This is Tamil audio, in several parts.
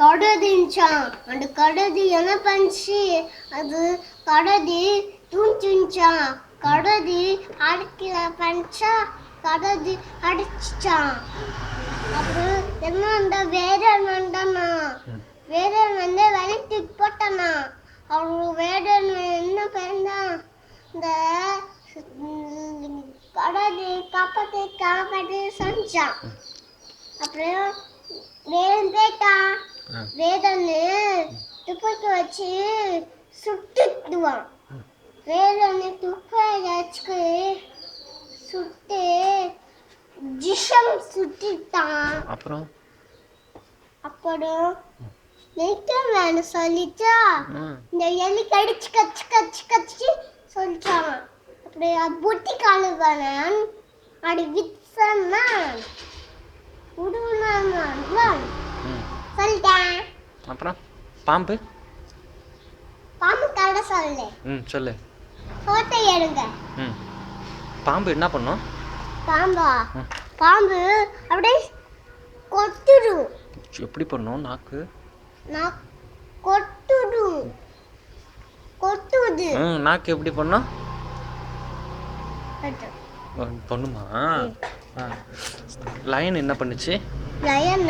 கடுதிச்சான். அந்த கடுதி என்ன பண்ணுச்சு? அது கடுதி தூஞ்சிச்சான். கடுதி அடிக்கல பண்ணிச்சா, கடுதி அடிச்சிச்சான். அப்புறம் என்ன வேடன் வந்தானா, வேடன் வந்து வெளுத்து போட்டானா. அவரு வேடன் என்ன பண்ணான்? இந்த கடுதி காப்பாத்தி செஞ்சான். அப்புறம் வேடன் போயிட்டான். வேதன்னு துப்பாக்கி வச்சு சுட்டுடுவான். வேதன்னு துப்பாக்கி வச்சு சுட்டு ஜிஷம் சுட்டுட்டான். அப்புறம் நெய்க்கவேன்னு சொல்லிச்சா, இந்த எலி கடிச்சு கச்சு கச்சு கச்சு சொல்லிச்சான். அப்படியே புத்தி காலுவானன் அடி வித்சன்னான் உடுனான் சொல்லிட்டேன். அப்புறம் பாம்பு கதை சொல்லு. சொல்லு. போட்டோ எடுங்க. பாம்பு என்ன பண்ணும்? பாம்பு அப்படியே கொத்துடும். எப்படி பண்ணும்? நாக்கு கொத்துது. நாக்கு எப்படி பண்ணும்? பண்ணுமா? லயன் என்ன பண்ணுச்சு? லயன்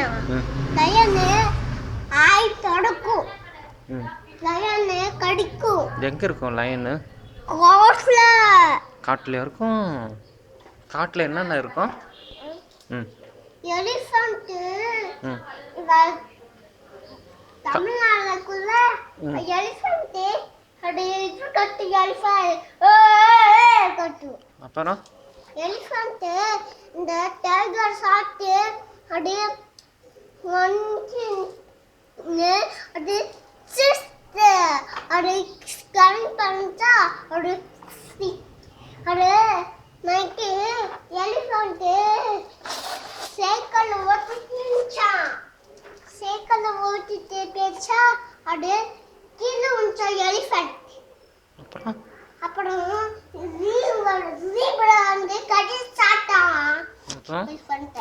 ஆய் தொடக்கும். லயன் கடிக்கும். எங்க இருக்கும் லயன்? காட்டுல இருக்கும். காட்டுல என்னென்ன இருக்கும்? எலிஃபண்ட். தமிழ்நாடுக்குள்ள எலிஃபண்ட் கட்டு கட்டு. அப்புறம் எலிஃபண்ட் இந்த டைகர் சாப்பிட்டு அப்படியே அது அது ஸ்கேன் பண்ணிச்சா, அது நைட்டு எலிஃபண்ட் சைக்கிள் ஓட்டிச்சான். சைக்கிள் ஓட்டிட்டு பேச்சா அது கீழே உச்சா எலிஃபண்ட். அப்புறம் ஜீப்ரா வந்து கடி சாட்டான். எலிஃபண்ட்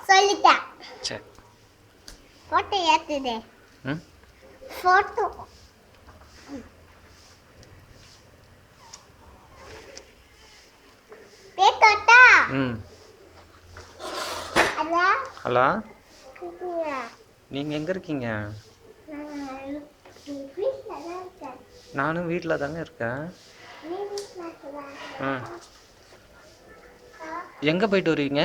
சொல்லிட்டேன். சரி, போட்டோ ஏத்துதே. போட்டோ பேட்டா. ஹலோ, நீங்க எங்க இருக்கீங்க? நானும் வீட்டில் தாங்க இருக்கேன். எங்க போயிட்டு வருவீங்க?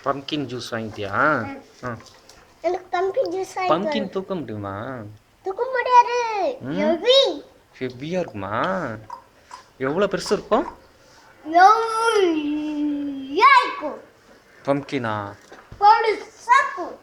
பம்கின் ஜூஸ் வாங்கிட்டியா? எனக்கு பம்கின் ஜூஸ் வாங்கி. பம்கின் தூக்க முடியுமா? தூக்க முடியாது. ஹெவியா இருக்குமா? எவ்வளவு பெருசு இருக்கும்? பம்கினா பெருசா இருக்கும்.